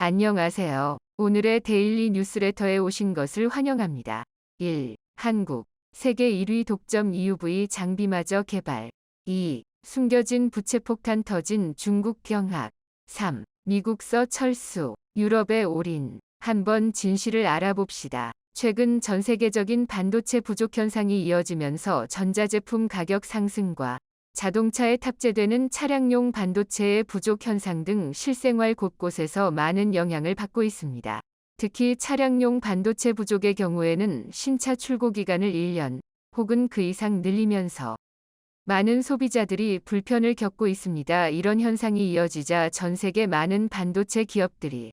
안녕하세요. 오늘의 데일리 뉴스레터에 오신 것을 환영합니다. 1. 한국. 세계 1위 독점 EUV 장비마저 개발. 2. 숨겨진 부채폭탄 터진 중국 경합. 3. 미국서 철수. 유럽의 올인. 한번 진실을 알아봅시다. 최근 전 세계적인 반도체 부족 현상이 이어지면서 전자제품 가격 상승과 자동차에 탑재되는 차량용 반도체의 부족 현상 등 실생활 곳곳에서 많은 영향을 받고 있습니다. 특히 차량용 반도체 부족의 경우에는 신차 출고 기간을 1년 혹은 그 이상 늘리면서 많은 소비자들이 불편을 겪고 있습니다. 이런 현상이 이어지자 전 세계 많은 반도체 기업들이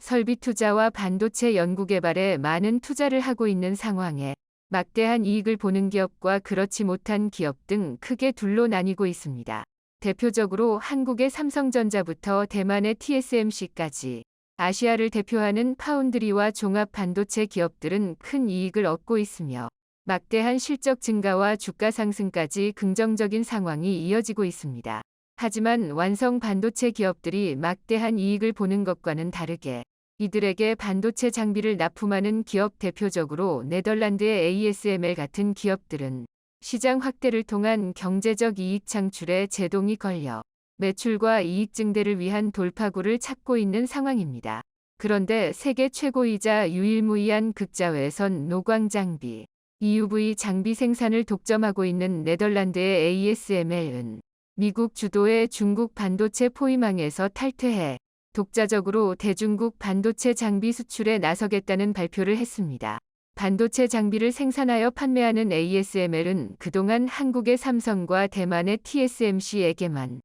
설비 투자와 반도체 연구개발에 많은 투자를 하고 있는 상황에 막대한 이익을 보는 기업과 그렇지 못한 기업 등 크게 둘로 나뉘고 있습니다. 대표적으로 한국의 삼성전자부터 대만의 TSMC까지 아시아를 대표하는 파운드리와 종합 반도체 기업들은 큰 이익을 얻고 있으며 막대한 실적 증가와 주가 상승까지 긍정적인 상황이 이어지고 있습니다. 하지만 완성 반도체 기업들이 막대한 이익을 보는 것과는 다르게 이들에게 반도체 장비를 납품하는 기업, 대표적으로 네덜란드의 ASML 같은 기업들은 시장 확대를 통한 경제적 이익 창출에 제동이 걸려 매출과 이익 증대를 위한 돌파구를 찾고 있는 상황입니다. 그런데 세계 최고이자 유일무이한 극자회선 노광 장비 EUV 장비 생산을 독점하고 있는 네덜란드의 ASML은 미국 주도의 중국 반도체 포위망에서 탈퇴해 독자적으로 대중국 반도체 장비 수출에 나서겠다는 발표를 했습니다. 반도체 장비를 생산하여 판매하는 ASML은 그동안 한국의 삼성과 대만의 TSMC에게만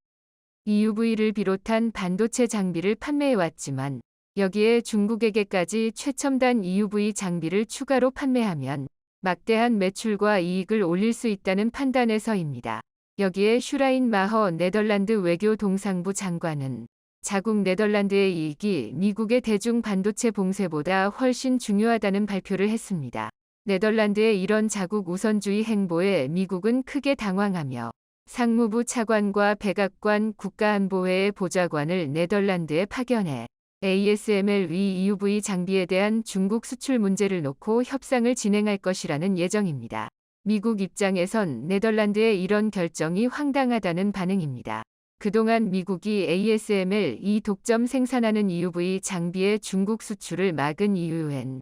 EUV를 비롯한 반도체 장비를 판매해왔지만 여기에 중국에게까지 최첨단 EUV 장비를 추가로 판매하면 막대한 매출과 이익을 올릴 수 있다는 판단에서입니다. 여기에 슈라인 마허 네덜란드 외교동상부 장관은 자국 네덜란드의 이익이 미국의 대중 반도체 봉쇄보다 훨씬 중요하다는 발표를 했습니다. 네덜란드의 이런 자국 우선주의 행보에 미국은 크게 당황하며 상무부 차관과 백악관 국가안보회의 보좌관을 네덜란드에 파견해 ASML 위 EUV 장비에 대한 중국 수출 문제를 놓고 협상을 진행할 것이라는 예정입니다. 미국 입장에선 네덜란드의 이런 결정이 황당하다는 반응입니다. 그동안 미국이 ASML 이 독점 생산하는 EUV 장비의 중국 수출을 막은 이유엔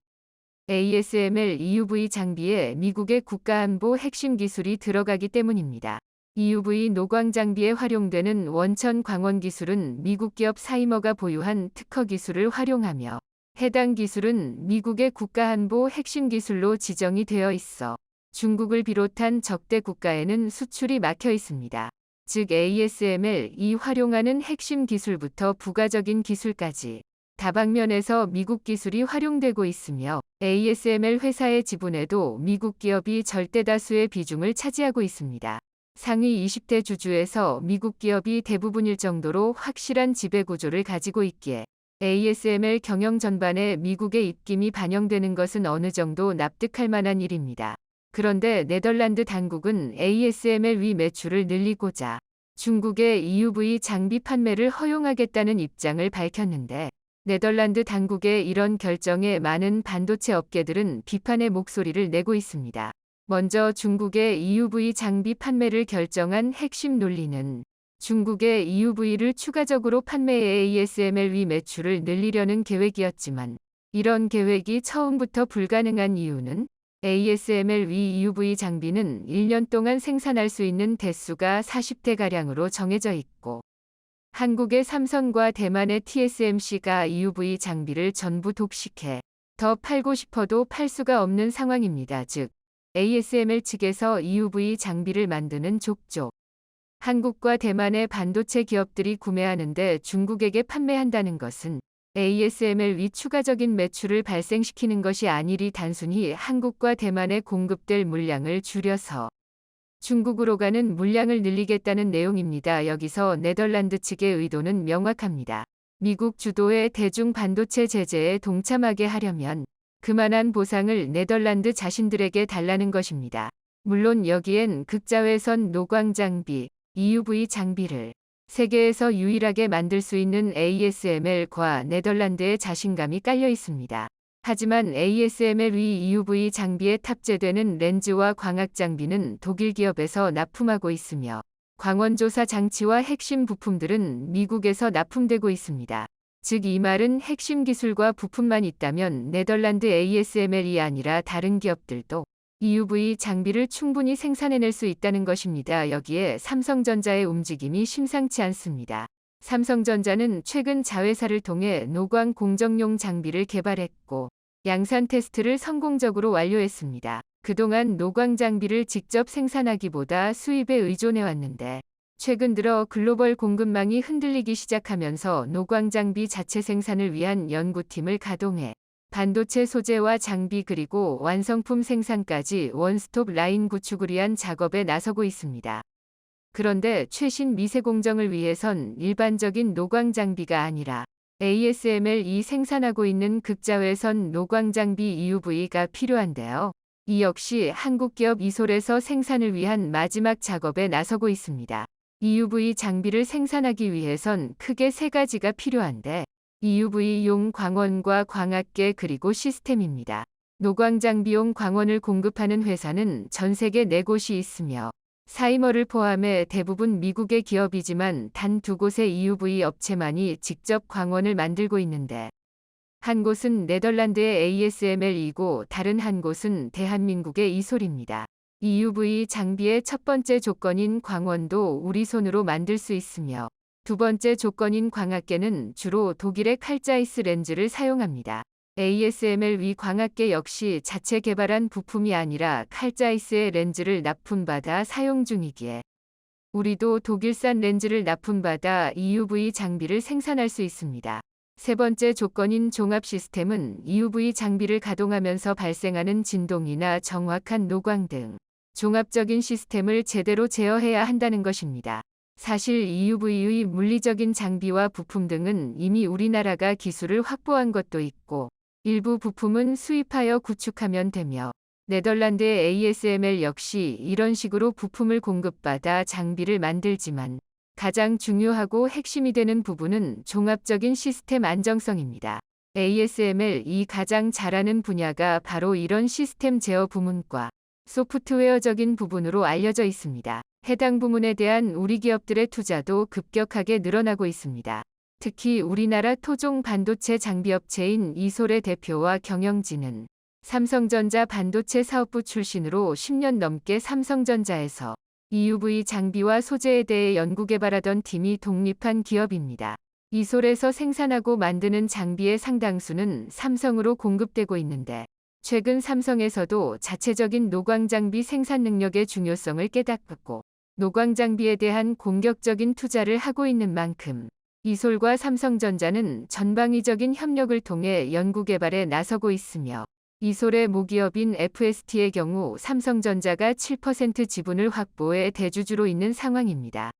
ASML EUV 장비에 미국의 국가안보 핵심 기술이 들어가기 때문입니다. EUV 노광 장비에 활용되는 원천 광원 기술은 미국 기업 사이머가 보유한 특허 기술을 활용하며 해당 기술은 미국의 국가안보 핵심 기술로 지정이 되어 있어 중국을 비롯한 적대 국가에는 수출이 막혀 있습니다. 즉 ASML이 활용하는 핵심 기술부터 부가적인 기술까지 다방면에서 미국 기술이 활용되고 있으며 ASML 회사의 지분에도 미국 기업이 절대다수의 비중을 차지하고 있습니다. 상위 20대 주주에서 미국 기업이 대부분일 정도로 확실한 지배구조를 가지고 있기에 ASML 경영 전반에 미국의 입김이 반영되는 것은 어느 정도 납득할 만한 일입니다. 그런데 네덜란드 당국은 ASML 위 매출을 늘리고자 중국의 EUV 장비 판매를 허용하겠다는 입장을 밝혔는데 네덜란드 당국의 이런 결정에 많은 반도체 업계들은 비판의 목소리를 내고 있습니다. 먼저 중국의 EUV 장비 판매를 결정한 핵심 논리는 중국의 EUV를 추가적으로 판매해 ASML 위 매출을 늘리려는 계획이었지만 이런 계획이 처음부터 불가능한 이유는 ASML 위 EUV 장비는 1년 동안 생산할 수 있는 대수가 40대가량으로 정해져 있고 한국의 삼성과 대만의 TSMC가 EUV 장비를 전부 독식해 더 팔고 싶어도 팔 수가 없는 상황입니다. 즉 ASML 측에서 EUV 장비를 만드는 족족 한국과 대만의 반도체 기업들이 구매하는데 중국에게 판매한다는 것은 ASML 위 추가적인 매출을 발생시키는 것이 아니리 단순히 한국과 대만에 공급될 물량을 줄여서 중국으로 가는 물량을 늘리겠다는 내용입니다. 여기서 네덜란드 측의 의도는 명확합니다. 미국 주도의 대중 반도체 제재에 동참하게 하려면 그만한 보상을 네덜란드 자신들에게 달라는 것입니다. 물론 여기엔 극자회선 노광 장비, EUV 장비를 세계에서 유일하게 만들 수 있는 ASML과 네덜란드의 자신감이 깔려 있습니다. 하지만 ASML EUV 장비에 탑재되는 렌즈와 광학 장비는 독일 기업에서 납품하고 있으며 광원조사 장치와 핵심 부품들은 미국에서 납품되고 있습니다. 즉 이 말은 핵심 기술과 부품만 있다면 네덜란드 ASML이 아니라 다른 기업들도 EUV 장비를 충분히 생산해낼 수 있다는 것입니다. 여기에 삼성전자의 움직임이 심상치 않습니다. 삼성전자는 최근 자회사를 통해 노광 공정용 장비를 개발했고 양산 테스트를 성공적으로 완료했습니다. 그동안 노광 장비를 직접 생산하기보다 수입에 의존해왔는데 최근 들어 글로벌 공급망이 흔들리기 시작하면서 노광 장비 자체 생산을 위한 연구팀을 가동해 반도체 소재와 장비 그리고 완성품 생산까지 원스톱 라인 구축을 위한 작업에 나서고 있습니다. 그런데 최신 미세 공정을 위해선 일반적인 노광 장비가 아니라 ASML이 생산하고 있는 극자외선 노광 장비 EUV가 필요한데요. 이 역시 한국 기업 이솔에서 생산을 위한 마지막 작업에 나서고 있습니다. EUV 장비를 생산하기 위해선 크게 세 가지가 필요한데 EUV용 광원과 광학계 그리고 시스템입니다. 노광 장비용 광원을 공급하는 회사는 전 세계 4곳이 있으며 사이머를 포함해 대부분 미국의 기업이지만 단 2곳의 EUV 업체만이 직접 광원을 만들고 있는데 한 곳은 네덜란드의 ASML이고 다른 한 곳은 대한민국의 이솔입니다. EUV 장비의 첫 번째 조건인 광원도 우리 손으로 만들 수 있으며 두 번째 조건인 광학계는 주로 독일의 칼자이스 렌즈를 사용합니다. ASML 위 광학계 역시 자체 개발한 부품이 아니라 칼자이스의 렌즈를 납품받아 사용 중이기에 우리도 독일산 렌즈를 납품받아 EUV 장비를 생산할 수 있습니다. 세 번째 조건인 종합 시스템은 EUV 장비를 가동하면서 발생하는 진동이나 정확한 노광 등 종합적인 시스템을 제대로 제어해야 한다는 것입니다. 사실 EUV의 물리적인 장비와 부품 등은 이미 우리나라가 기술을 확보한 것도 있고 일부 부품은 수입하여 구축하면 되며 네덜란드의 ASML 역시 이런 식으로 부품을 공급받아 장비를 만들지만 가장 중요하고 핵심이 되는 부분은 종합적인 시스템 안정성입니다. ASML이 가장 잘하는 분야가 바로 이런 시스템 제어 부문과 소프트웨어적인 부분으로 알려져 있습니다. 해당 부문에 대한 우리 기업들의 투자도 급격하게 늘어나고 있습니다. 특히 우리나라 토종 반도체 장비업체인 이솔의 대표와 경영진은 삼성전자 반도체 사업부 출신으로 10년 넘게 삼성전자에서 EUV 장비와 소재에 대해 연구개발하던 팀이 독립한 기업입니다. 이솔에서 생산하고 만드는 장비의 상당수는 삼성으로 공급되고 있는데 최근 삼성에서도 자체적인 노광 장비 생산 능력의 중요성을 깨닫고 노광 장비에 대한 공격적인 투자를 하고 있는 만큼 이솔과 삼성전자는 전방위적인 협력을 통해 연구개발에 나서고 있으며 이솔의 모기업인 FST의 경우 삼성전자가 7% 지분을 확보해 대주주로 있는 상황입니다.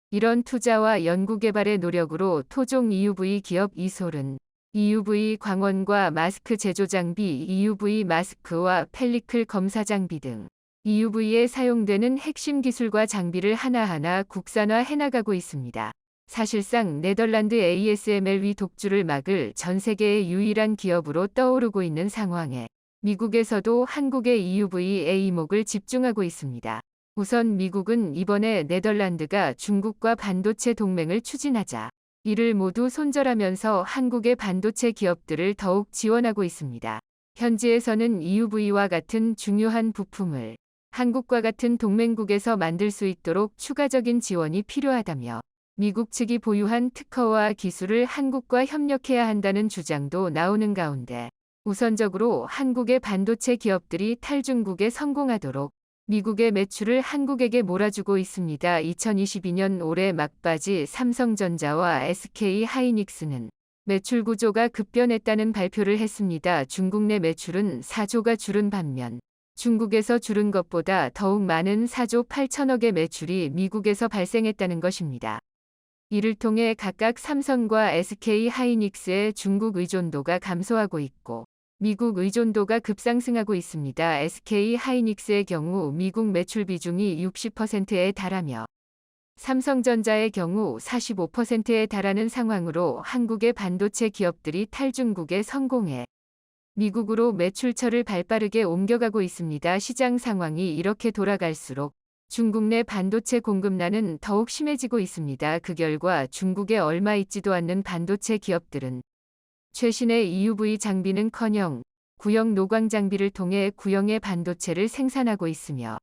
이런 투자와 연구개발의 노력으로 토종 EUV 기업 이솔은 EUV 광원과 마스크 제조 장비, EUV 마스크와 펠리클 검사 장비 등 EUV에 사용되는 핵심 기술과 장비를 하나하나 국산화해 나가고 있습니다. 사실상 네덜란드 ASML 위 독주를 막을 전 세계의 유일한 기업으로 떠오르고 있는 상황에 미국에서도 한국의 EUV에 이목을 집중하고 있습니다. 우선 미국은 이번에 네덜란드가 중국과 반도체 동맹을 추진하자 이를 모두 손절하면서 한국의 반도체 기업들을 더욱 지원하고 있습니다. 현지에서는 EUV와 같은 중요한 부품을 한국과 같은 동맹국에서 만들 수 있도록 추가적인 지원이 필요하다며 미국 측이 보유한 특허와 기술을 한국과 협력해야 한다는 주장도 나오는 가운데 우선적으로 한국의 반도체 기업들이 탈중국에 성공하도록 미국의 매출을 한국에게 몰아주고 있습니다. 2022년 올해 막바지 삼성전자와 SK 하이닉스는 매출 구조가 급변했다는 발표를 했습니다. 중국 내 매출은 4조가 줄은 반면 중국에서 줄은 것보다 더욱 많은 4조 8천억의 매출이 미국에서 발생했다는 것입니다. 이를 통해 각각 삼성과 SK 하이닉스의 중국 의존도가 감소하고 있고 미국 의존도가 급상승하고 있습니다. SK 하이닉스의 경우 미국 매출 비중이 60%에 달하며 삼성전자의 경우 45%에 달하는 상황으로 한국의 반도체 기업들이 탈중국에 성공해 미국으로 매출처를 발빠르게 옮겨가고 있습니다. 시장 상황이 이렇게 돌아갈수록 중국 내 반도체 공급난은 더욱 심해지고 있습니다. 그 결과 중국에 얼마 있지도 않는 반도체 기업들은 최신의 EUV 장비는커녕 구형 노광 장비를 통해 구형의 반도체를 생산하고 있으며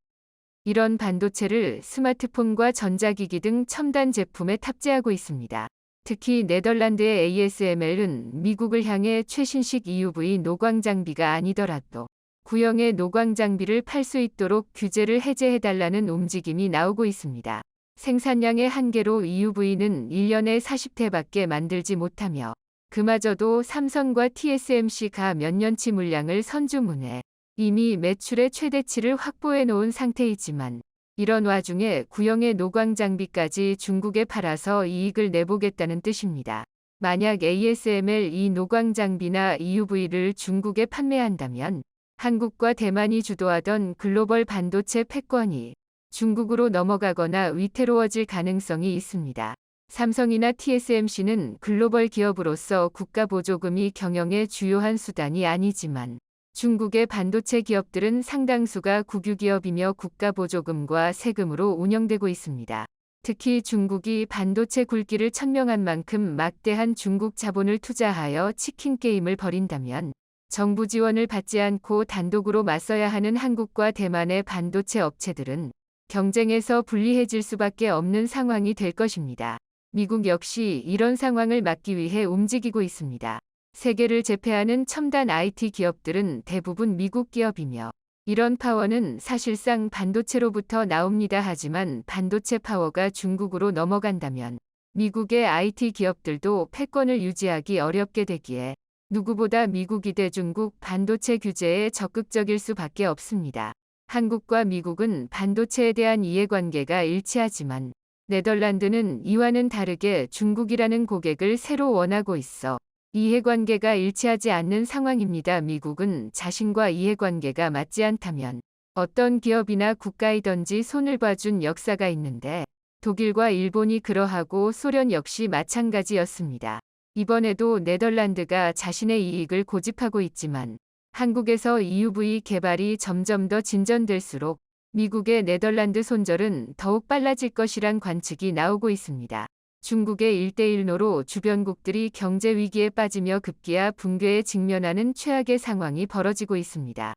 이런 반도체를 스마트폰과 전자기기 등 첨단 제품에 탑재하고 있습니다. 특히 네덜란드의 ASML은 미국을 향해 최신식 EUV 노광 장비가 아니더라도 구형의 노광 장비를 팔 수 있도록 규제를 해제해달라는 움직임이 나오고 있습니다. 생산량의 한계로 EUV는 1년에 40대밖에 만들지 못하며 그마저도 삼성과 TSMC가 몇 년치 물량을 선주문해 이미 매출의 최대치를 확보해 놓은 상태이지만 이런 와중에 구형의 노광 장비까지 중국에 팔아서 이익을 내보겠다는 뜻입니다. 만약 ASML 이 노광 장비나 EUV를 중국에 판매한다면 한국과 대만이 주도하던 글로벌 반도체 패권이 중국으로 넘어가거나 위태로워질 가능성이 있습니다. 삼성이나 TSMC는 글로벌 기업으로서 국가 보조금이 경영의 주요한 수단이 아니지만 중국의 반도체 기업들은 상당수가 국유기업이며 국가 보조금과 세금으로 운영되고 있습니다. 특히 중국이 반도체 굴기를 천명한 만큼 막대한 중국 자본을 투자하여 치킨 게임을 벌인다면 정부 지원을 받지 않고 단독으로 맞서야 하는 한국과 대만의 반도체 업체들은 경쟁에서 불리해질 수밖에 없는 상황이 될 것입니다. 미국 역시 이런 상황을 막기 위해 움직이고 있습니다. 세계를 제패하는 첨단 IT 기업들은 대부분 미국 기업이며 이런 파워는 사실상 반도체로부터 나옵니다. 하지만 반도체 파워가 중국으로 넘어간다면 미국의 IT 기업들도 패권을 유지하기 어렵게 되기에 누구보다 미국이 대중국 반도체 규제에 적극적일 수밖에 없습니다. 한국과 미국은 반도체에 대한 이해관계가 일치하지만 네덜란드는 이와는 다르게 중국이라는 고객을 새로 원하고 있어 이해관계가 일치하지 않는 상황입니다. 미국은 자신과 이해관계가 맞지 않다면 어떤 기업이나 국가이든지 손을 봐준 역사가 있는데 독일과 일본이 그러하고 소련 역시 마찬가지였습니다. 이번에도 네덜란드가 자신의 이익을 고집하고 있지만 한국에서 EUV 개발이 점점 더 진전될수록 미국의 네덜란드 손절은 더욱 빨라질 것이란 관측이 나오고 있습니다. 중국의 1대1노로 주변국들이 경제 위기에 빠지며 급기야 붕괴에 직면하는 최악의 상황이 벌어지고 있습니다.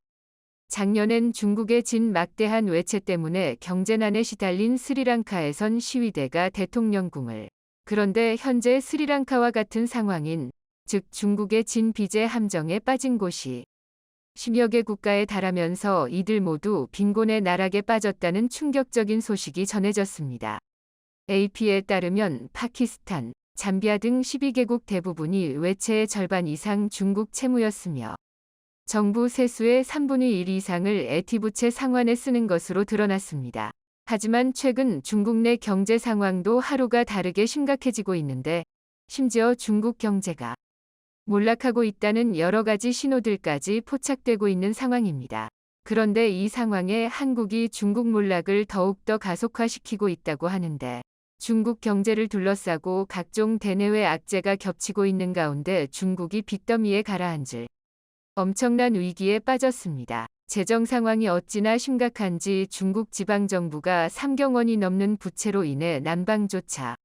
작년엔 중국의 진 막대한 외채 때문에 경제난에 시달린 스리랑카에선 시위대가 대통령궁을 그런데 현재 스리랑카와 같은 상황인 즉 중국의 진 빚의 함정에 빠진 곳이 10여 개 국가에 달하면서 이들 모두 빈곤의 나락에 빠졌다는 충격적인 소식이 전해졌습니다. AP에 따르면 파키스탄, 잠비아 등 12개국 대부분이 외채의 절반 이상 중국 채무였으며 정부 세수의 3분의 1 이상을 에티부채 상환에 쓰는 것으로 드러났습니다. 하지만 최근 중국 내 경제 상황도 하루가 다르게 심각해지고 있는데 심지어 중국 경제가 몰락하고 있다는 여러 가지 신호들까지 포착되고 있는 상황입니다. 그런데 이 상황에 한국이 중국 몰락을 더욱더 가속화시키고 있다고 하는데 중국 경제를 둘러싸고 각종 대내외 악재가 겹치고 있는 가운데 중국이 빚더미에 가라앉을 엄청난 위기에 빠졌습니다. 재정 상황이 어찌나 심각한지 중국 지방정부가 3경 원이 넘는 부채로 인해 난방조차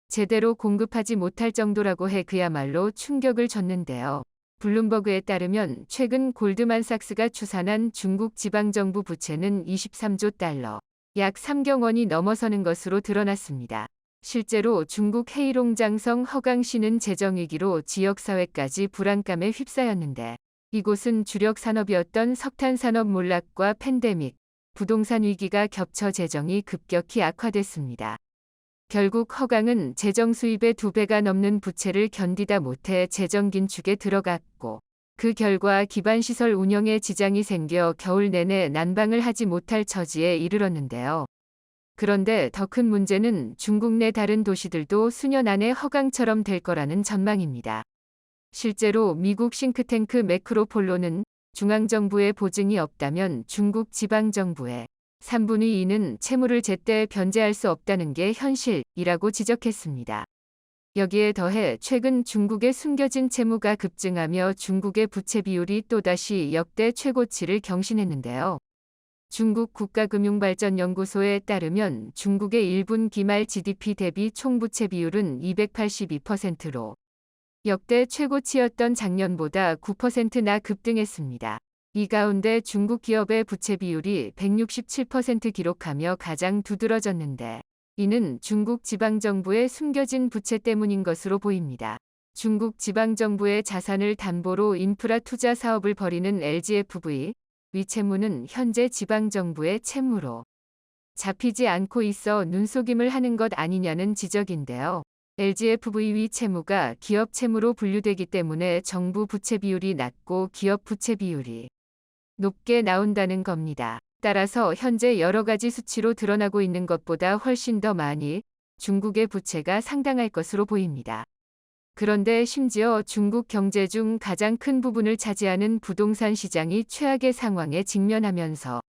제대로 공급하지 못할 정도라고 해 그야말로 충격을 줬는데요. 블룸버그에 따르면 최근 골드만삭스가 추산한 중국 지방정부 부채는 23조 달러, 약 3경 원이 넘어서는 것으로 드러났습니다. 실제로 중국 헤이롱장성 허강시는 재정위기로 지역사회까지 불안감에 휩싸였는데 이곳은 주력 산업이었던 석탄산업 몰락과 팬데믹, 부동산 위기가 겹쳐 재정이 급격히 악화됐습니다. 결국 허강은 재정 수입의 2배가 넘는 부채를 견디다 못해 재정 긴축에 들어갔고 그 결과 기반시설 운영에 지장이 생겨 겨울 내내 난방을 하지 못할 처지에 이르렀는데요. 그런데 더 큰 문제는 중국 내 다른 도시들도 수년 안에 허강처럼 될 거라는 전망입니다. 실제로 미국 싱크탱크 매크로폴로는 중앙정부의 보증이 없다면 중국 지방정부에 3분의 2는 채무를 제때 변제할 수 없다는 게 현실이라고 지적했습니다. 여기에 더해 최근 중국의 숨겨진 채무가 급증하며 중국의 부채 비율이 또다시 역대 최고치를 경신했는데요. 중국 국가금융발전연구소에 따르면 중국의 1분기 말 GDP 대비 총부채 비율은 282%로 역대 최고치였던 작년보다 9%나 급등했습니다. 이 가운데 중국 기업의 부채 비율이 167% 기록하며 가장 두드러졌는데 이는 중국 지방정부의 숨겨진 부채 때문인 것으로 보입니다. 중국 지방정부의 자산을 담보로 인프라 투자 사업을 벌이는 LGFV 위 채무는 현재 지방정부의 채무로 잡히지 않고 있어 눈속임을 하는 것 아니냐는 지적인데요. LGFV 위 채무가 기업 채무로 분류되기 때문에 정부 부채 비율이 낮고 기업 부채 비율이 높게 나온다는 겁니다. 따라서 현재 여러 가지 수치로 드러나고 있는 것보다 훨씬 더 많이 중국의 부채가 상당할 것으로 보입니다. 그런데 심지어 중국 경제 중 가장 큰 부분을 차지하는 부동산 시장이 최악의 상황에 직면하면서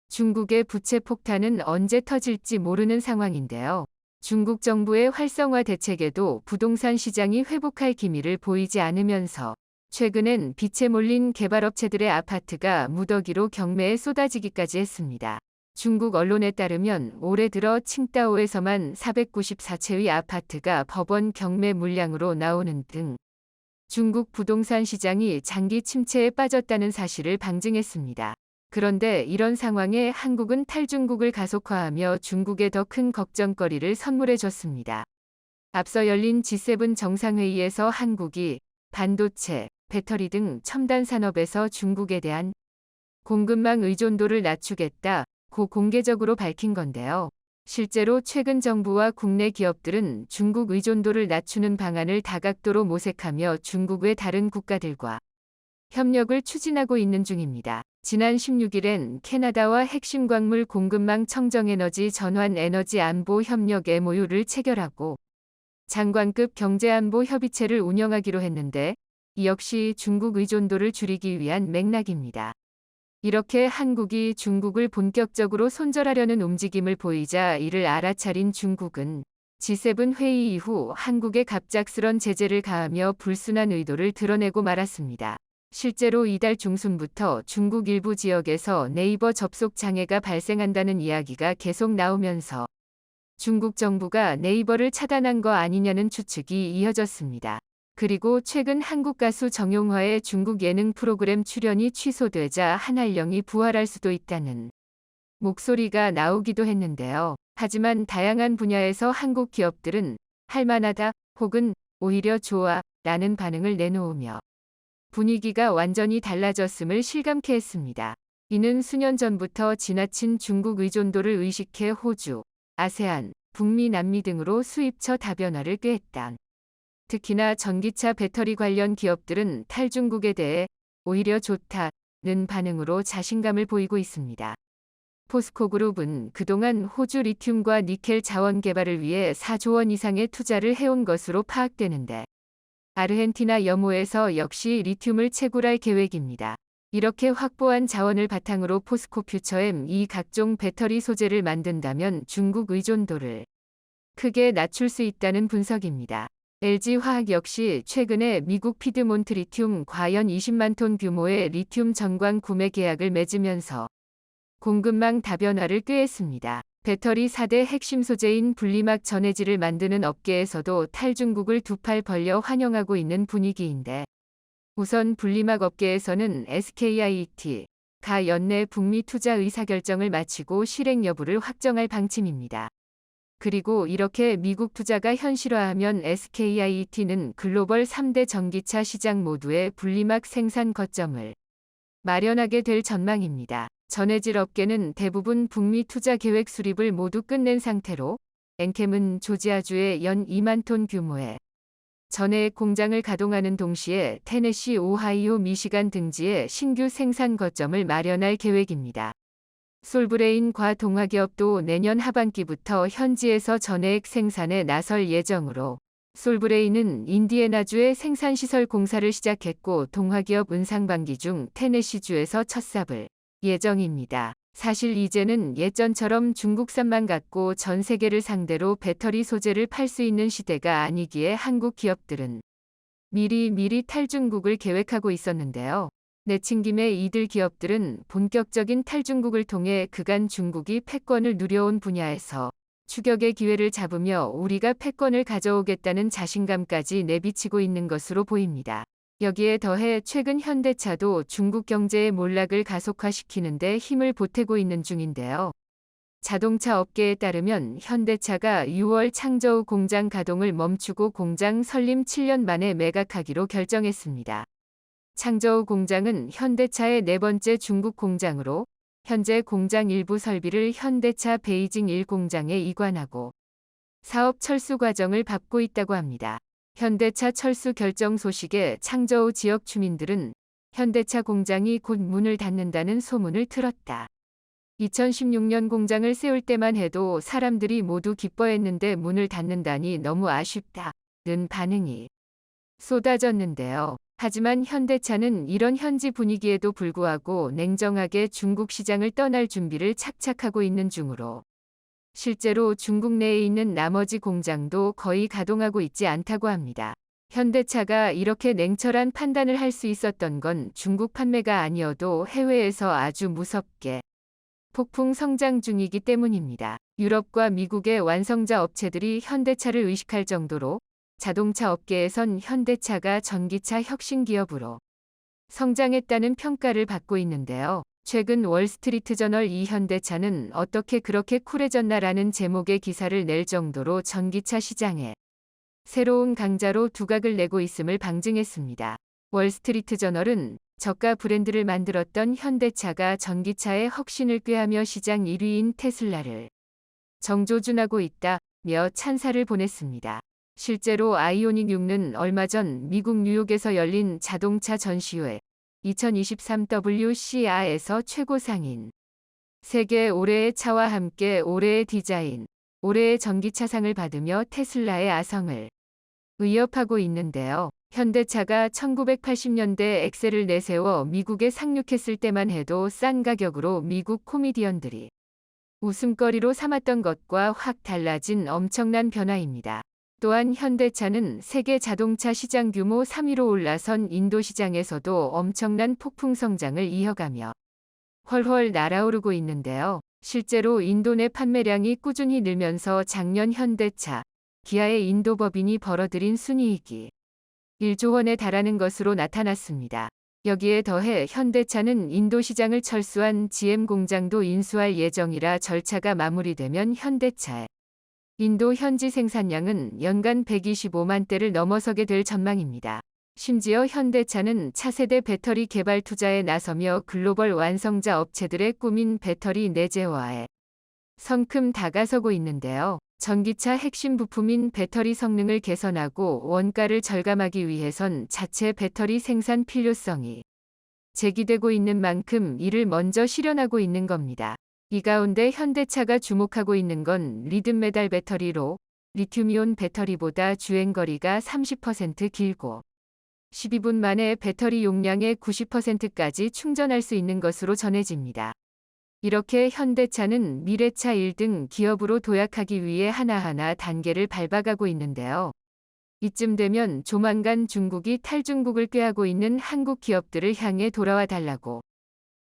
중국의 부채 폭탄은 언제 터질지 모르는 상황인데요. 중국 정부의 활성화 대책에도 부동산 시장이 회복할 기미를 보이지 않으면서 최근엔 빚에 몰린 개발업체들의 아파트가 무더기로 경매에 쏟아지기까지 했습니다. 중국 언론에 따르면 올해 들어 칭다오에서만 494채의 아파트가 법원 경매 물량으로 나오는 등 중국 부동산 시장이 장기 침체에 빠졌다는 사실을 방증했습니다. 그런데 이런 상황에 한국은 탈중국을 가속화하며 중국에 더 큰 걱정거리를 선물해줬습니다. 앞서 열린 G7 정상회의에서 한국이 반도체, 배터리 등 첨단 산업에서 중국에 대한 공급망 의존도를 낮추겠다고 공개적으로 밝힌 건데요. 실제로 최근 정부와 국내 기업들은 중국 의존도를 낮추는 방안을 다각도로 모색하며 중국의 다른 국가들과 협력을 추진하고 있는 중입니다. 지난 16일엔 캐나다와 핵심 광물 공급망 청정에너지 전환 에너지 안보 협력 MOU를 체결하고 장관급 경제안보 협의체를 운영하기로 했는데 이 역시 중국 의존도를 줄이기 위한 맥락입니다. 이렇게 한국이 중국을 본격적으로 손절하려는 움직임을 보이자 이를 알아차린 중국은 G7 회의 이후 한국에 갑작스런 제재를 가하며 불순한 의도를 드러내고 말았습니다. 실제로 이달 중순부터 중국 일부 지역에서 네이버 접속 장애가 발생한다는 이야기가 계속 나오면서 중국 정부가 네이버를 차단한 거 아니냐는 추측이 이어졌습니다. 그리고 최근 한국 가수 정용화의 중국 예능 프로그램 출연이 취소되자 한할령이 부활할 수도 있다는 목소리가 나오기도 했는데요. 하지만 다양한 분야에서 한국 기업들은 할만하다 혹은 오히려 좋아 라는 반응을 내놓으며 분위기가 완전히 달라졌음을 실감케 했습니다. 이는 수년 전부터 지나친 중국 의존도를 의식해 호주, 아세안, 북미, 남미 등으로 수입처 다변화를 꾀했다. 특히나 전기차 배터리 관련 기업들은 탈중국에 대해 오히려 좋다는 반응으로 자신감을 보이고 있습니다. 포스코그룹은 그동안 호주 리튬과 니켈 자원 개발을 위해 4조 원 이상의 투자를 해온 것으로 파악되는데 아르헨티나 염호에서 역시 리튬을 채굴할 계획입니다. 이렇게 확보한 자원을 바탕으로 포스코 퓨처엠 이 각종 배터리 소재를 만든다면 중국 의존도를 크게 낮출 수 있다는 분석입니다. LG화학 역시 최근에 미국 피드몬트 리튬 과연 20만 톤 규모의 리튬 전광 구매 계약을 맺으면서 공급망 다변화를 꾀했습니다. 배터리 4대 핵심 소재인 분리막 전해질을 만드는 업계에서도 탈중국을 두 팔 벌려 환영하고 있는 분위기인데 우선 분리막 업계에서는 SKIET가 연내 북미 투자 의사결정을 마치고 실행 여부를 확정할 방침입니다. 그리고 이렇게 미국 투자가 현실화하면 SKIET는 글로벌 3대 전기차 시장 모두의 분리막 생산 거점을 마련하게 될 전망입니다. 전해질 업계는 대부분 북미 투자 계획 수립을 모두 끝낸 상태로 엔캠은 조지아주에 연 2만 톤 규모의 전해액 공장을 가동하는 동시에 테네시, 오하이오, 미시간 등지에 신규 생산 거점을 마련할 계획입니다. 솔브레인과 동화기업도 내년 하반기부터 현지에서 전해액 생산에 나설 예정으로 솔브레인은 인디애나주에 생산시설 공사를 시작했고 동화기업은 상반기 중 테네시주에서 첫 삽을 예정입니다. 사실 이제는 예전처럼 중국산만 갖고 전 세계를 상대로 배터리 소재를 팔 수 있는 시대가 아니기에 한국 기업들은 미리 탈중국을 계획하고 있었는데요. 내친 김에 이들 기업들은 본격적인 탈중국을 통해 그간 중국이 패권을 누려온 분야에서 추격의 기회를 잡으며 우리가 패권을 가져오겠다는 자신감까지 내비치고 있는 것으로 보입니다. 여기에 더해 최근 현대차도 중국 경제의 몰락을 가속화시키는 데 힘을 보태고 있는 중인데요. 자동차 업계에 따르면 현대차가 6월 창저우 공장 가동을 멈추고 공장 설립 7년 만에 매각하기로 결정했습니다. 창저우 공장은 현대차의 네 번째 중국 공장으로 현재 공장 일부 설비를 현대차 베이징 1 공장에 이관하고 사업 철수 과정을 밟고 있다고 합니다. 현대차 철수 결정 소식에 창저우 지역 주민들은 현대차 공장이 곧 문을 닫는다는 소문을 틀었다. 2016년 공장을 세울 때만 해도 사람들이 모두 기뻐했는데 문을 닫는다니 너무 아쉽다는 반응이 쏟아졌는데요. 하지만 현대차는 이런 현지 분위기에도 불구하고 냉정하게 중국 시장을 떠날 준비를 착착하고 있는 중으로 실제로 중국 내에 있는 나머지 공장도 거의 가동하고 있지 않다고 합니다. 현대차가 이렇게 냉철한 판단을 할 수 있었던 건 중국 판매가 아니어도 해외에서 아주 무섭게 폭풍 성장 중이기 때문입니다. 유럽과 미국의 완성자 업체들이 현대차를 의식할 정도로 자동차 업계에선 현대차가 전기차 혁신 기업으로 성장했다는 평가를 받고 있는데요. 최근 월스트리트저널 이 현대차는 어떻게 그렇게 쿨해졌나라는 제목의 기사를 낼 정도로 전기차 시장에 새로운 강자로 두각을 내고 있음을 방증했습니다. 월스트리트저널은 저가 브랜드를 만들었던 현대차가 전기차의 혁신을 꾀하며 시장 1위인 테슬라를 정조준하고 있다며 찬사를 보냈습니다. 실제로 아이오닉 6는 얼마 전 미국 뉴욕에서 열린 자동차 전시회 2023 WCR에서 최고상인 세계 올해의 차와 함께 올해의 디자인, 올해의 전기차상을 받으며 테슬라의 아성을 위협하고 있는데요. 현대차가 1980년대 엑셀을 내세워 미국에 상륙했을 때만 해도 싼 가격으로 미국 코미디언들이 웃음거리로 삼았던 것과 확 달라진 엄청난 변화입니다. 또한 현대차는 세계 자동차 시장 규모 3위로 올라선 인도 시장에서도 엄청난 폭풍 성장을 이어가며 훨훨 날아오르고 있는데요. 실제로 인도 내 판매량이 꾸준히 늘면서 작년 현대차, 기아의 인도 법인이 벌어들인 순이익이 1조 원에 달하는 것으로 나타났습니다. 여기에 더해 현대차는 인도 시장을 철수한 GM 공장도 인수할 예정이라 절차가 마무리되면 현대차의 인도 현지 생산량은 연간 125만 대를 넘어서게 될 전망입니다. 심지어 현대차는 차세대 배터리 개발 투자에 나서며 글로벌 완성자 업체들의 꿈인 배터리 내재화에 성큼 다가서고 있는데요. 전기차 핵심 부품인 배터리 성능을 개선하고 원가를 절감하기 위해선 자체 배터리 생산 필요성이 제기되고 있는 만큼 이를 먼저 실현하고 있는 겁니다. 이 가운데 현대차가 주목하고 있는 건 리듬메달 배터리로 리튬이온 배터리보다 주행거리가 30% 길고 12분 만에 배터리 용량의 90%까지 충전할 수 있는 것으로 전해집니다. 이렇게 현대차는 미래차 1등 기업으로 도약하기 위해 하나하나 단계를 밟아가고 있는데요. 이쯤 되면 조만간 중국이 탈중국을 꾀하고 있는 한국 기업들을 향해 돌아와 달라고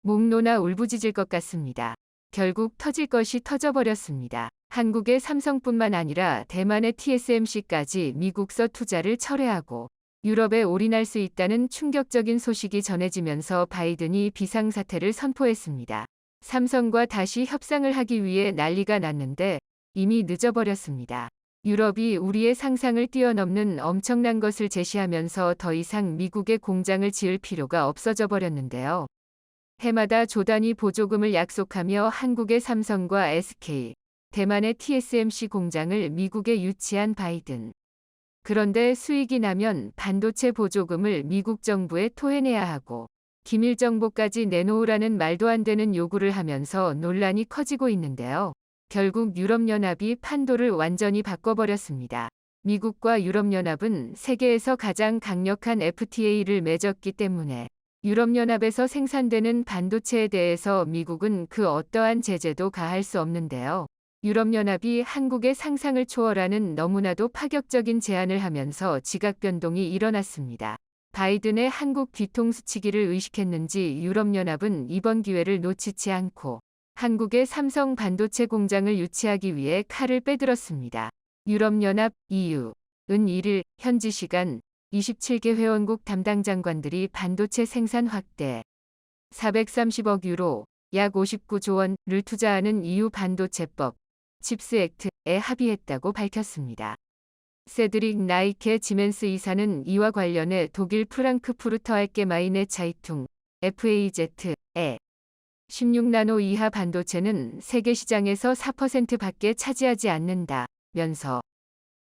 목 놓아 울부짖을 것 같습니다. 결국 터질 것이 터져버렸습니다. 한국의 삼성뿐만 아니라 대만의 TSMC까지 미국서 투자를 철회하고 유럽에 올인할 수 있다는 충격적인 소식이 전해지면서 바이든이 비상사태를 선포했습니다. 삼성과 다시 협상을 하기 위해 난리가 났는데 이미 늦어버렸습니다. 유럽이 우리의 상상을 뛰어넘는 엄청난 것을 제시하면서 더 이상 미국에 공장을 지을 필요가 없어져 버렸는데요. 해마다 조 단위 보조금을 약속하며 한국의 삼성과 SK, 대만의 TSMC 공장을 미국에 유치한 바이든. 그런데 수익이 나면 반도체 보조금을 미국 정부에 토해내야 하고 기밀 정보까지 내놓으라는 말도 안 되는 요구를 하면서 논란이 커지고 있는데요. 결국 유럽연합이 판도를 완전히 바꿔버렸습니다. 미국과 유럽연합은 세계에서 가장 강력한 FTA를 맺었기 때문에 유럽연합에서 생산되는 반도체에 대해서 미국은 그 어떠한 제재도 가할 수 없는데요. 유럽연합이 한국의 상상을 초월하는 너무나도 파격적인 제안을 하면서 지각 변동이 일어났습니다. 바이든의 한국 뒤통수치기를 의식했는지 유럽연합은 이번 기회를 놓치지 않고 한국의 삼성 반도체 공장을 유치하기 위해 칼을 빼들었습니다. 유럽연합 EU는 1일 현지 시간 27개 회원국 담당 장관들이 반도체 생산 확대 430억 유로 약 59조 원을 투자하는 EU 반도체법 칩스 액트에 합의했다고 밝혔습니다. 세드릭 나이케 지멘스 이사는 이와 관련해 독일 프랑크푸르터 알게마이네 차이퉁 FAZ에 16나노 이하 반도체는 세계 시장에서 4%밖에 차지하지 않는다면서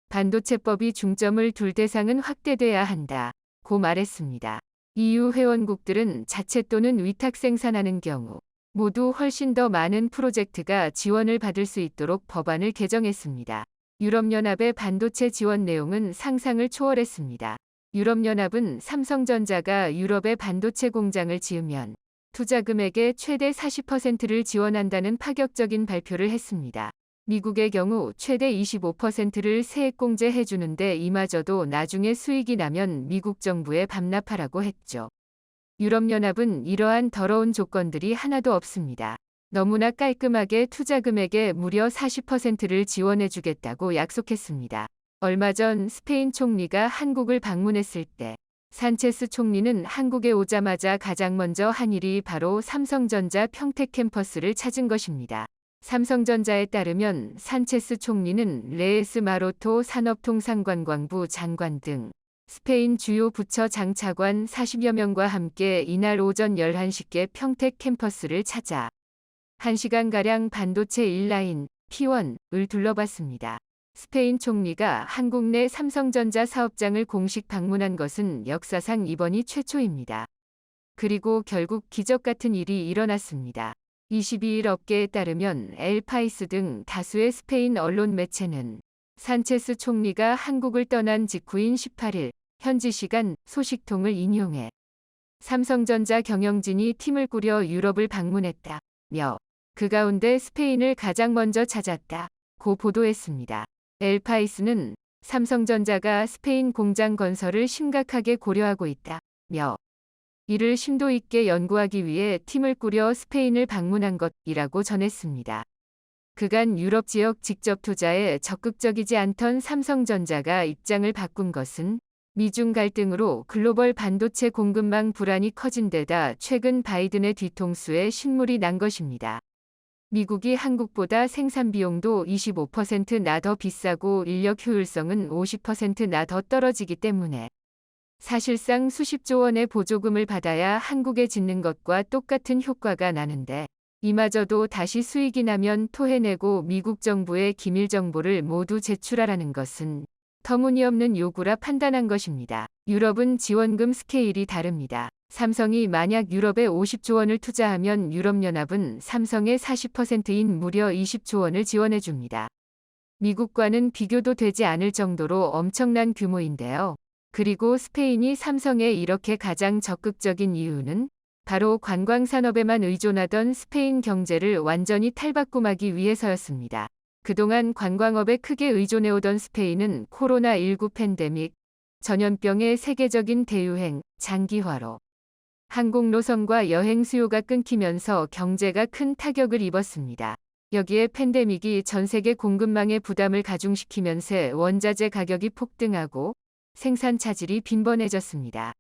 반도체법이 중점을 둘 대상은 확대돼야 한다고 말했습니다. EU 회원국들은 자체 또는 위탁 생산하는 경우 모두 훨씬 더 많은 프로젝트가 지원을 받을 수 있도록 법안을 개정했습니다. 유럽연합의 반도체 지원 내용은 상상을 초월했습니다. 유럽연합은 삼성전자가 유럽에 반도체 공장을 지으면 투자 금액의 최대 40%를 지원한다는 파격적인 발표를 했습니다. 미국의 경우 최대 25%를 세액공제 해주는데 이마저도 나중에 수익이 나면 미국 정부에 반납하라고 했죠. 유럽연합은 이러한 더러운 조건들이 하나도 없습니다. 너무나 깔끔하게 투자 금액의 무려 40%를 지원해주겠다고 약속했습니다. 얼마 전 스페인 총리가 한국을 방문했을 때 산체스 총리는 한국에 오자마자 가장 먼저 한 일이 바로 삼성전자 평택 캠퍼스를 찾은 것입니다. 삼성전자에 따르면 산체스 총리는 레에스 마로토 산업통상관광부 장관 등 스페인 주요 부처 장차관 40여 명과 함께 이날 오전 11시께 평택 캠퍼스를 찾아 1시간가량 반도체 인라인 T1을 둘러봤습니다. 스페인 총리가 한국 내 삼성전자 사업장을 공식 방문한 것은 역사상 이번이 최초입니다. 그리고 결국 기적 같은 일이 일어났습니다. 22일 업계에 따르면 엘파이스 등 다수의 스페인 언론 매체는 산체스 총리가 한국을 떠난 직후인 18일 현지 시간 소식통을 인용해 삼성전자 경영진이 팀을 꾸려 유럽을 방문했다며 그 가운데 스페인을 가장 먼저 찾았다고 보도했습니다. 엘파이스는 삼성전자가 스페인 공장 건설을 심각하게 고려하고 있다며 이를 심도 있게 연구하기 위해 팀을 꾸려 스페인을 방문한 것이라고 전했습니다. 그간 유럽 지역 직접 투자에 적극적이지 않던 삼성전자가 입장을 바꾼 것은 미중 갈등으로 글로벌 반도체 공급망 불안이 커진 데다 최근 바이든의 뒤통수에 신물이 난 것입니다. 미국이 한국보다 생산 비용도 25%나 더 비싸고 인력 효율성은 50%나 더 떨어지기 때문에 사실상 수십조 원의 보조금을 받아야 한국에 짓는 것과 똑같은 효과가 나는데 이마저도 다시 수익이 나면 토해내고 미국 정부에 기밀 정보를 모두 제출하라는 것은 터무니없는 요구라 판단한 것입니다. 유럽은 지원금 스케일이 다릅니다. 삼성이 만약 유럽에 50조 원을 투자하면 유럽연합은 삼성의 40%인 무려 20조 원을 지원해줍니다. 미국과는 비교도 되지 않을 정도로 엄청난 규모인데요. 그리고 스페인이 삼성에 이렇게 가장 적극적인 이유는 바로 관광산업에만 의존하던 스페인 경제를 완전히 탈바꿈하기 위해서였습니다. 그동안 관광업에 크게 의존해오던 스페인은 코로나19 팬데믹, 전염병의 세계적인 대유행, 장기화로 항공 노선과 여행 수요가 끊기면서 경제가 큰 타격을 입었습니다. 여기에 팬데믹이 전 세계 공급망의 부담을 가중시키면서 원자재 가격이 폭등하고 생산 차질이 빈번해졌습니다.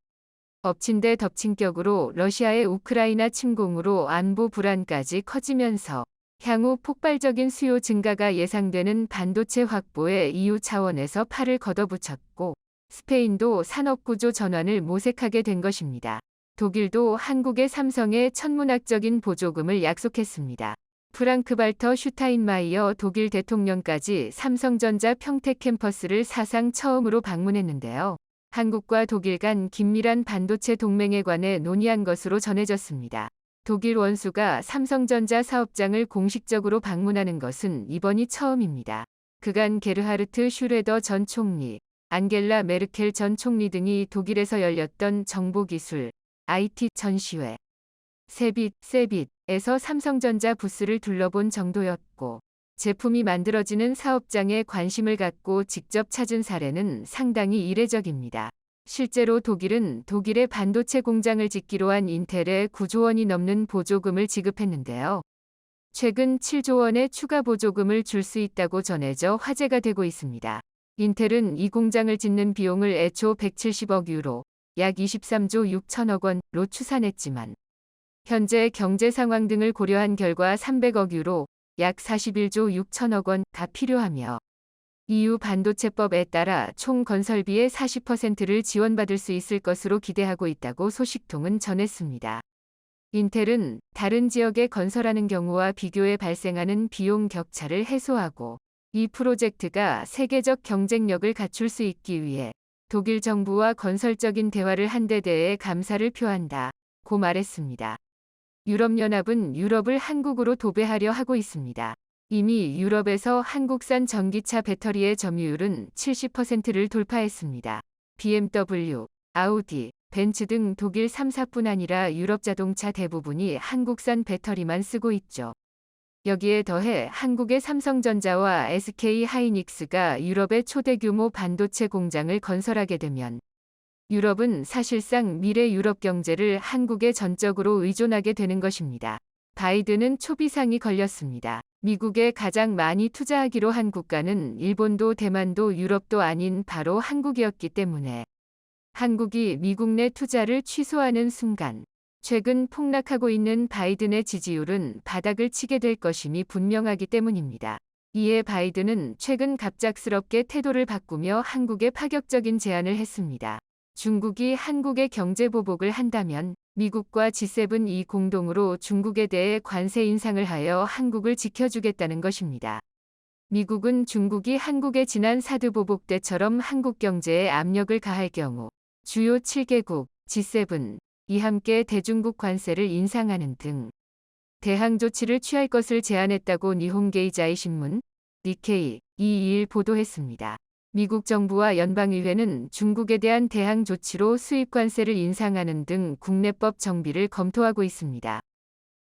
엎친 데 덮친 격으로 러시아의 우크라이나 침공으로 안보 불안까지 커지면서 향후 폭발적인 수요 증가가 예상되는 반도체 확보에 EU 차원에서 팔을 걷어붙였고 스페인도 산업구조 전환을 모색하게 된 것입니다. 독일도 한국의 삼성에 천문학적인 보조금을 약속했습니다. 프랑크발터 슈타인마이어 독일 대통령까지 삼성전자 평택 캠퍼스를 사상 처음으로 방문했는데요. 한국과 독일 간 긴밀한 반도체 동맹에 관해 논의한 것으로 전해졌습니다. 독일 원수가 삼성전자 사업장을 공식적으로 방문하는 것은 이번이 처음입니다. 그간 게르하르트 슈레더 전 총리, 안겔라 메르켈 전 총리 등이 독일에서 열렸던 정보기술, IT 전시회, 세빗에서 삼성전자 부스를 둘러본 정도였고, 제품이 만들어지는 사업장에 관심을 갖고 직접 찾은 사례는 상당히 이례적입니다. 실제로 독일은 독일의 반도체 공장을 짓기로 한 인텔에 9조 원이 넘는 보조금을 지급했는데요. 최근 7조 원의 추가 보조금을 줄 수 있다고 전해져 화제가 되고 있습니다. 인텔은 이 공장을 짓는 비용을 애초 170억 유로, 약 23조 6천억 원로 추산했지만 현재 경제 상황 등을 고려한 결과 300억 유로, 약 41조 6천억 원가 필요하며 EU 반도체법에 따라 총 건설비의 40%를 지원받을 수 있을 것으로 기대하고 있다고 소식통은 전했습니다. 인텔은 다른 지역에 건설하는 경우와 비교해 발생하는 비용 격차를 해소하고 이 프로젝트가 세계적 경쟁력을 갖출 수 있기 위해 독일 정부와 건설적인 대화를 한 데 대해 감사를 표한다고 말했습니다. 유럽연합은 유럽을 한국으로 도배하려 하고 있습니다. 이미 유럽에서 한국산 전기차 배터리의 점유율은 70%를 돌파했습니다. BMW, 아우디, 벤츠 등 독일 3사뿐 아니라 유럽 자동차 대부분이 한국산 배터리만 쓰고 있죠. 여기에 더해 한국의 삼성전자와 SK 하이닉스가 유럽의 초대 규모 반도체 공장을 건설하게 되면 유럽은 사실상 미래 유럽 경제를 한국에 전적으로 의존하게 되는 것입니다. 바이든은 초비상이 걸렸습니다. 미국에 가장 많이 투자하기로 한 국가는 일본도 대만도 유럽도 아닌 바로 한국이었기 때문에 한국이 미국 내 투자를 취소하는 순간 최근 폭락하고 있는 바이든의 지지율은 바닥을 치게 될 것임이 분명하기 때문입니다. 이에 바이든은 최근 갑작스럽게 태도를 바꾸며 한국에 파격적인 제안을 했습니다. 중국이 한국에 경제 보복을 한다면 미국과 G7이 공동으로 중국에 대해 관세 인상을 하여 한국을 지켜주겠다는 것입니다. 미국은 중국이 한국에 지난 사드 보복 때처럼 한국 경제에 압력을 가할 경우 주요 7개국 G7이 함께 대중국 관세를 인상하는 등 대항 조치를 취할 것을 제안했다고 니혼게이자이 신문, 니케이 22일 보도했습니다. 미국 정부와 연방의회는 중국에 대한 대항 조치로 수입 관세를 인상하는 등 국내법 정비를 검토하고 있습니다.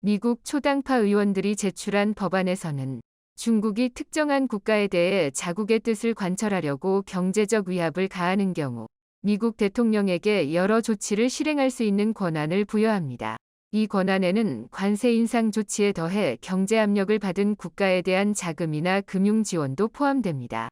미국 초당파 의원들이 제출한 법안에서는 중국이 특정한 국가에 대해 자국의 뜻을 관철하려고 경제적 위압을 가하는 경우 미국 대통령에게 여러 조치를 실행할 수 있는 권한을 부여합니다. 이 권한에는 관세 인상 조치에 더해 경제 압력을 받은 국가에 대한 자금이나 금융 지원도 포함됩니다.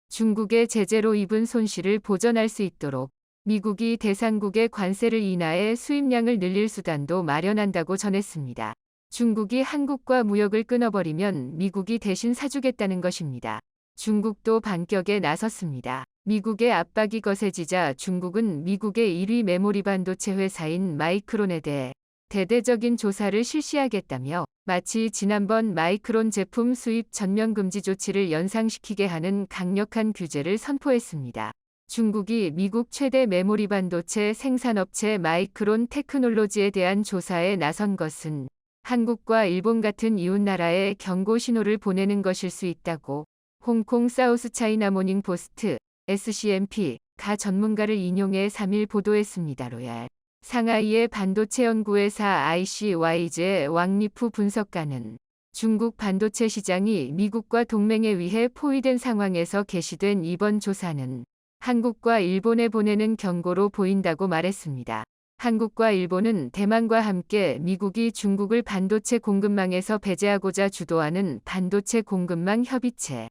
중국의 제재로 입은 손실을 보전할 수 있도록 미국이 대상국의 관세를 인하해 수입량을 늘릴 수단도 마련한다고 전했습니다. 중국이 한국과 무역을 끊어버리면 미국이 대신 사주겠다는 것입니다. 중국도 반격에 나섰습니다. 미국의 압박이 거세지자 중국은 미국의 1위 메모리 반도체 회사인 마이크론에 대해 대대적인 조사를 실시하겠다며 마치 지난번 마이크론 제품 수입 전면 금지 조치를 연상시키게 하는 강력한 규제를 선포했습니다. 중국이 미국 최대 메모리 반도체 생산업체 마이크론 테크놀로지에 대한 조사에 나선 것은 한국과 일본 같은 이웃나라에 경고 신호를 보내는 것일 수 있다고 홍콩 사우스차이나 모닝포스트 SCMP가 전문가를 인용해 3일 보도했습니다. 로얄 상하이의 반도체 연구회사 ICY즈의 왕리프 분석가는 중국 반도체 시장이 미국과 동맹에 의해 포위된 상황에서 개시된 이번 조사는 한국과 일본에 보내는 경고로 보인다고 말했습니다. 한국과 일본은 대만과 함께 미국이 중국을 반도체 공급망에서 배제하고자 주도하는 반도체 공급망 협의체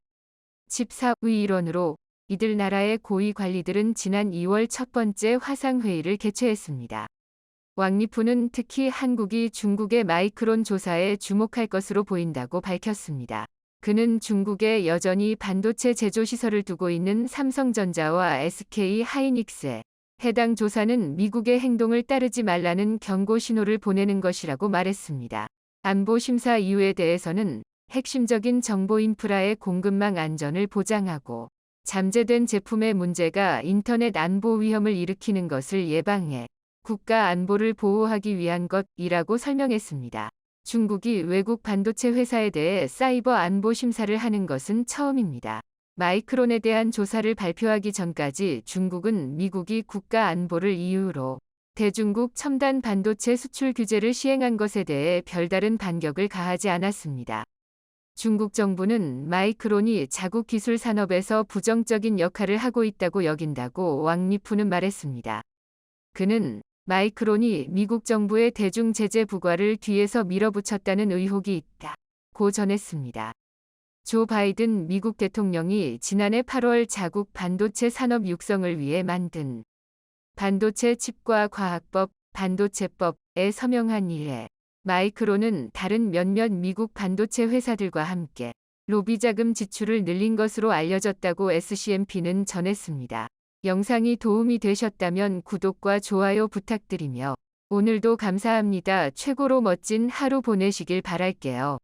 칩4의 일원으로 이들 나라의 고위 관리들은 지난 2월 첫 번째 화상회의를 개최했습니다. 왕리프는 특히 한국이 중국의 마이크론 조사에 주목할 것으로 보인다고 밝혔습니다. 그는 중국에 여전히 반도체 제조 시설을 두고 있는 삼성전자와 SK 하이닉스에 해당 조사는 미국의 행동을 따르지 말라는 경고 신호를 보내는 것이라고 말했습니다. 안보 심사 이유에 대해서는 핵심적인 정보 인프라의 공급망 안전을 보장하고 잠재된 제품의 문제가 인터넷 안보 위험을 일으키는 것을 예방해 국가 안보를 보호하기 위한 것이라고 설명했습니다. 중국이 외국 반도체 회사에 대해 사이버 안보 심사를 하는 것은 처음입니다. 마이크론에 대한 조사를 발표하기 전까지 중국은 미국이 국가 안보를 이유로 대중국 첨단 반도체 수출 규제를 시행한 것에 대해 별다른 반격을 가하지 않았습니다. 중국 정부는 마이크론이 자국 기술 산업에서 부정적인 역할을 하고 있다고 여긴다고 왕 리푸는 말했습니다. 그는 마이크론이 미국 정부의 대중 제재 부과를 뒤에서 밀어붙였다는 의혹이 있다고 전했습니다. 조 바이든 미국 대통령이 지난해 8월 자국 반도체 산업 육성을 위해 만든 반도체 칩과 과학법, 반도체법에 서명한 이래 마이크론은 다른 몇몇 미국 반도체 회사들과 함께 로비 자금 지출을 늘린 것으로 알려졌다고 SCMP는 전했습니다. 영상이 도움이 되셨다면 구독과 좋아요 부탁드리며 오늘도 감사합니다. 최고로 멋진 하루 보내시길 바랄게요.